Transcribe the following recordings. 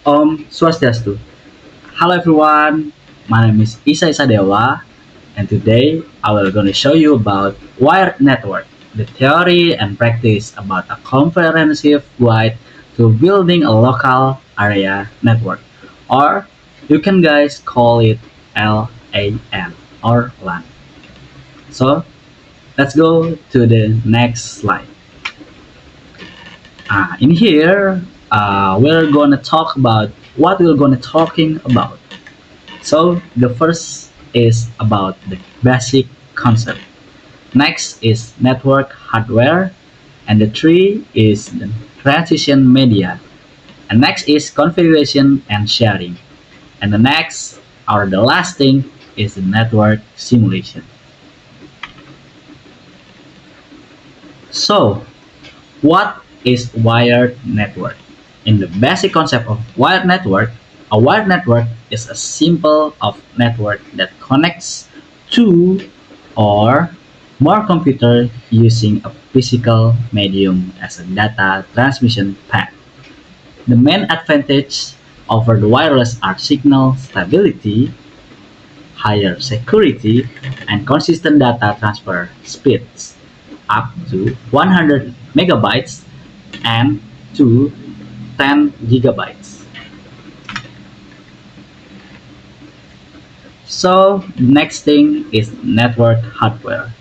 Swastiastu. Hello everyone, my name is Isa Isadewa, and today I will going to show you about wired network, the theory and practice about a comprehensive guide to building a local area network, or you can guys call it LAN or LAN. So let's go to the next slide. In here, we're gonna talk about what we're gonna talking about. So the first is about the basic concept. Next is network hardware, and the three is the transition media. And next is configuration and sharing. And the next or the last thing is the network simulation. So what is wired network? In the basic concept of wired network, a wired network is a simple of network that connects two or more computers using a physical medium as a data transmission path. The main advantage over the wireless are signal stability, higher security, and consistent data transfer speeds up to 100 megabytes and to 10 gigabytes. So next thing is network hardware.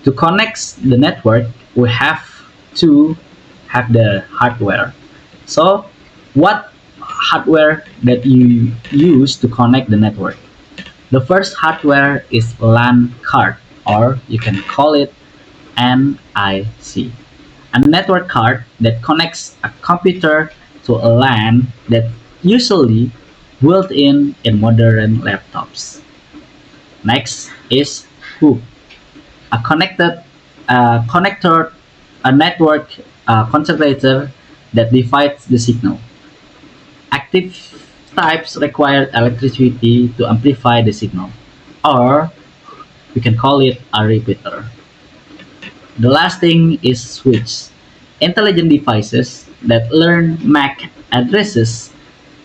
To connect the network, we have to have the hardware. So what hardware that you use to connect the network? The first hardware is LAN card, or you can call it NIC. A network card that connects a computer to a LAN that usually built in modern laptops. Next is hoop, a connector, a network concentrator that divides the signal. Active types require electricity to amplify the signal, or we can call it a repeater. The last thing is switch, intelligent devices that learn MAC addresses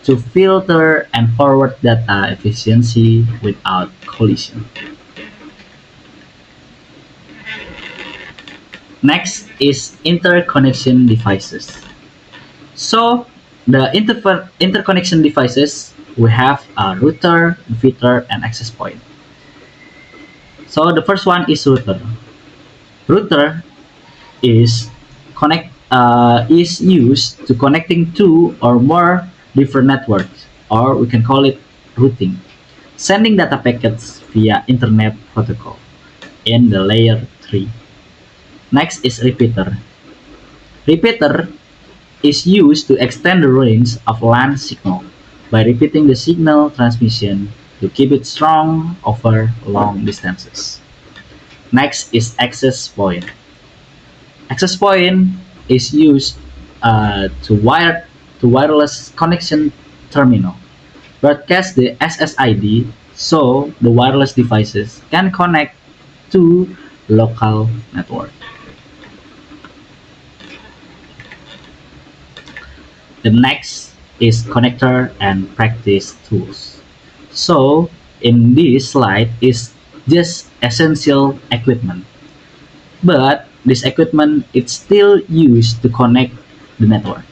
to filter and forward data efficiency without collision. Next is interconnection devices. So the interconnection devices, we have a router, filter, and access point. So the first one is router. Router is is used to connecting two or more different networks, or we can call it routing, sending data packets via internet protocol in the layer 3. Next is repeater. Repeater is used to extend the range of LAN signal by repeating the signal transmission to keep it strong over long distances. Next is access point. Access point is used to wireless connection terminal, broadcast the SSID so the wireless devices can connect to local network. The next is connector and practice tools. So in this slide is just essential equipment, but this equipment is still used to connect the network.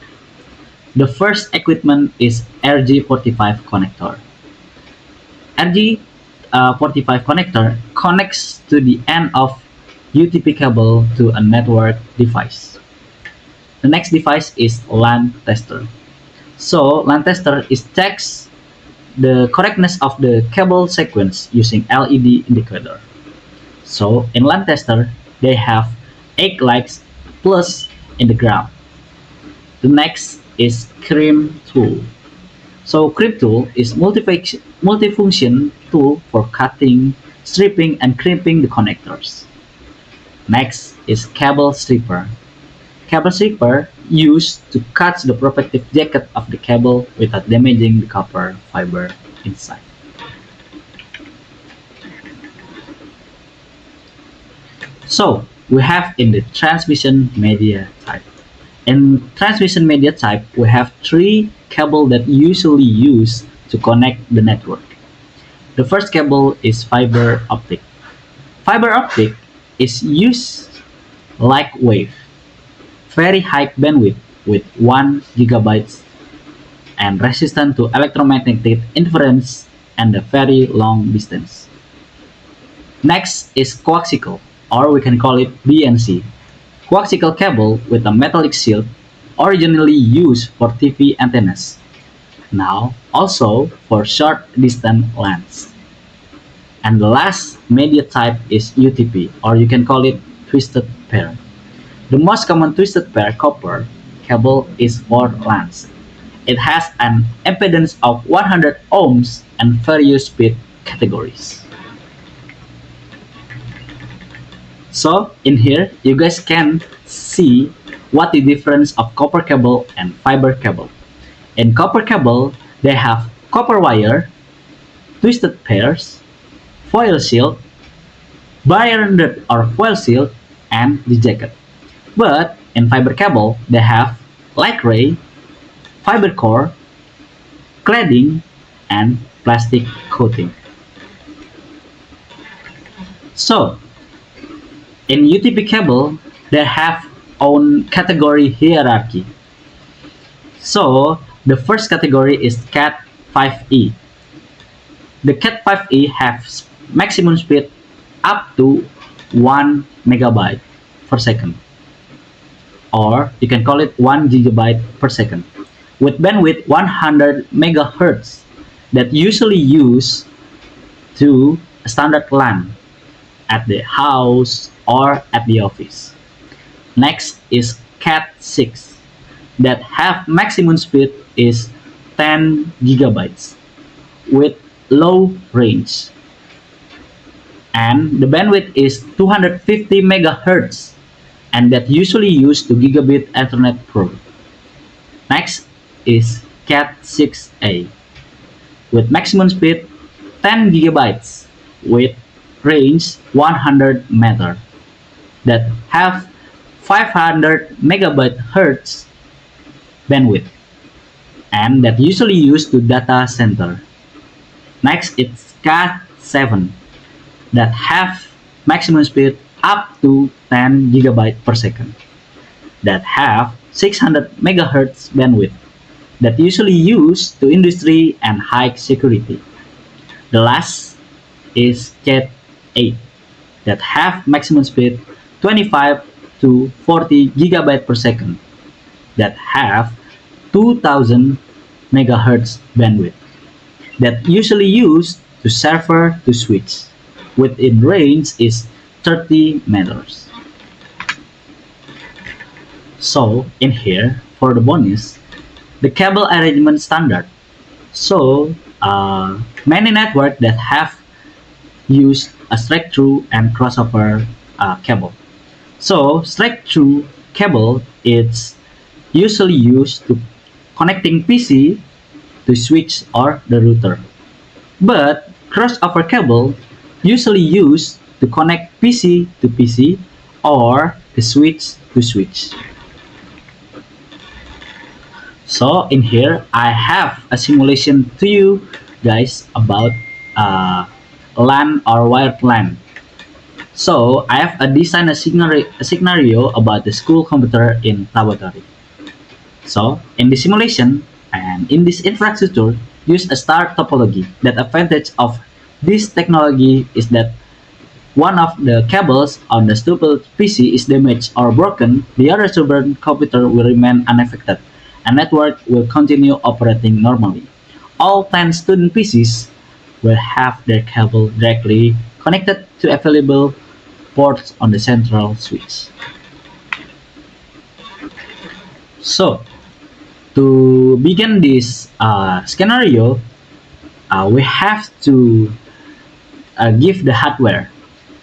The first equipment is RG45 connector. RG45 connector connects to the end of UTP cable to a network device. The next device is LAN tester. So LAN tester is checks the correctness of the cable sequence using LED indicator. So in LAN tester, they have 8 lights plus in the ground. The next is crimp tool. So crimp tool is multifunction tool for cutting, stripping, and crimping the connectors. Next is cable stripper. Cable stripper used to cut the protective jacket of the cable without damaging the copper fiber inside. So we have in the transmission media type. In transmission media type, we have three cable that usually used to connect the network. The first cable is fiber optic. Fiber optic is used like wave, very high bandwidth with 1 gigabytes and resistant to electromagnetic interference and a very long distance. Next is coaxial, or we can call it BNC. Coaxial cable with a metallic shield, originally used for TV antennas, now also for short distance LANs. And the last media type is UTP, or you can call it twisted pair. The most common twisted pair copper cable is for LANs. It has an impedance of 100 ohms and various speed categories. So in here you guys can see what the difference of copper cable and fiber cable. In copper cable, they have copper wire, twisted pairs, foil shield, bonded or foil shield, and the jacket. But in fiber cable, they have light ray, fiber core, cladding, and plastic coating. So in UTP cable, they have own category hierarchy. So the first category is Cat5e. The Cat5e has maximum speed up to 1 megabyte per second, or you can call it 1 gigabyte per second, with bandwidth 100 megahertz that usually used to standard LAN at the house or at the office. Next is Cat6 that have maximum speed is 10 gigabytes with low range, and the bandwidth is 250 megahertz and that usually used to gigabit Ethernet port. Next is Cat6a with maximum speed 10 gigabytes with range 100 meter that have 500 megabyte hertz bandwidth and that usually used to data center. Next it's Cat7 that have maximum speed up to 10 gigabyte per second that have 600 megahertz bandwidth that usually used to industry and high security. The last is Cat8 that have maximum speed 25 to 40 gigabyte per second that have 2000 megahertz bandwidth that usually used to server to switch within range is 30 meters. So in here for the bonus, the cable arrangement standard. So many networks that have used a straight through and crossover cable. So straight through cable is usually used to connecting PC to switch or the router. But crossover cable usually used to connect PC to PC or the switch to switch. So in here I have a simulation to you guys about LAN or wired LAN. So I have designed a scenario about the school computer in laboratory. So in the simulation and in this infrastructure, use a star topology. The advantage of this technology is that one of the cables on the stupid PC is damaged or broken, the other stubborn computer will remain unaffected, and network will continue operating normally. All 10 student PCs will have their cable directly connected to available ports on the central switch. So, to begin this scenario, we have to give the hardware.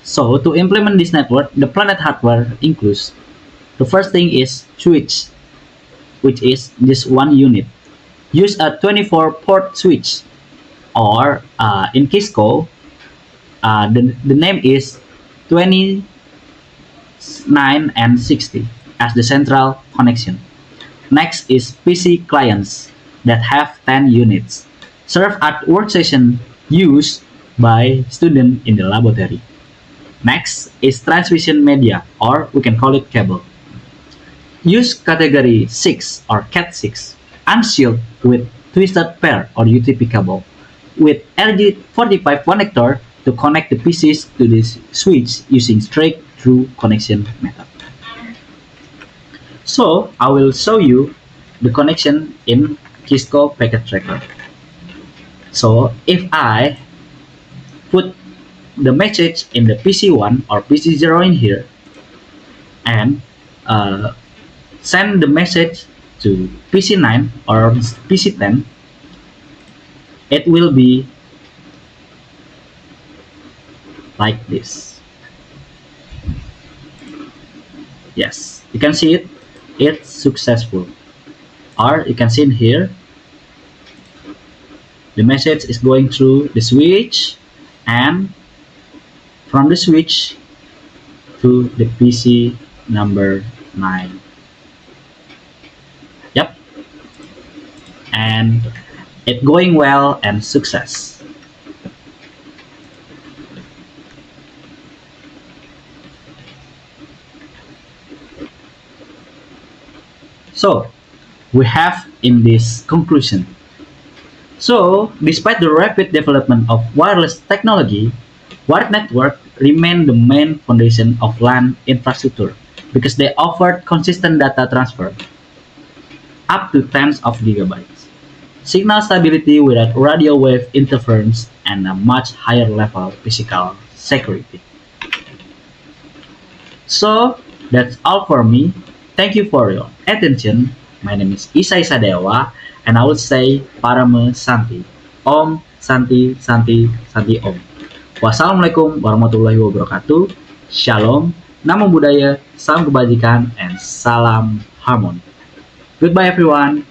So to implement this network, the Planet hardware includes the first thing is switch, which is just one unit. Use a 24 port switch, or in Cisco, the name is 29 and 60 as the central connection. Next is PC clients that have 10 units, serve at workstation used by students in the laboratory. Next is transmission media, or we can call it cable. Use category 6 or Cat6, unshielded with twisted pair or UTP cable with RJ45 connector to connect the PCs to the switch using straight through connection method. So I will show you the connection in Cisco Packet Tracker. So if I put the message in the PC1 or PC0 in here and send the message to PC9 or PC10, it will be like this. Yes, you can see it. It's successful. Or you can see in here, the message is going through the switch and from the switch to the PC number 9. Yep. And it going well and success. So we have in this conclusion. So despite the rapid development of wireless technology, wired network remain the main foundation of LAN infrastructure because they offered consistent data transfer up to tens of gigabytes, signal stability without radio wave interference, and a much higher level physical security. So that's all for me. Thank you for your attention. My name is Isai Sadewa, and I will say Parama Santi. Om Santi Santi Santi Om. Wassalamualaikum warahmatullahi wabarakatuh. Shalom, namo buddhaya, salam kebajikan, and salam harmoni. Goodbye everyone.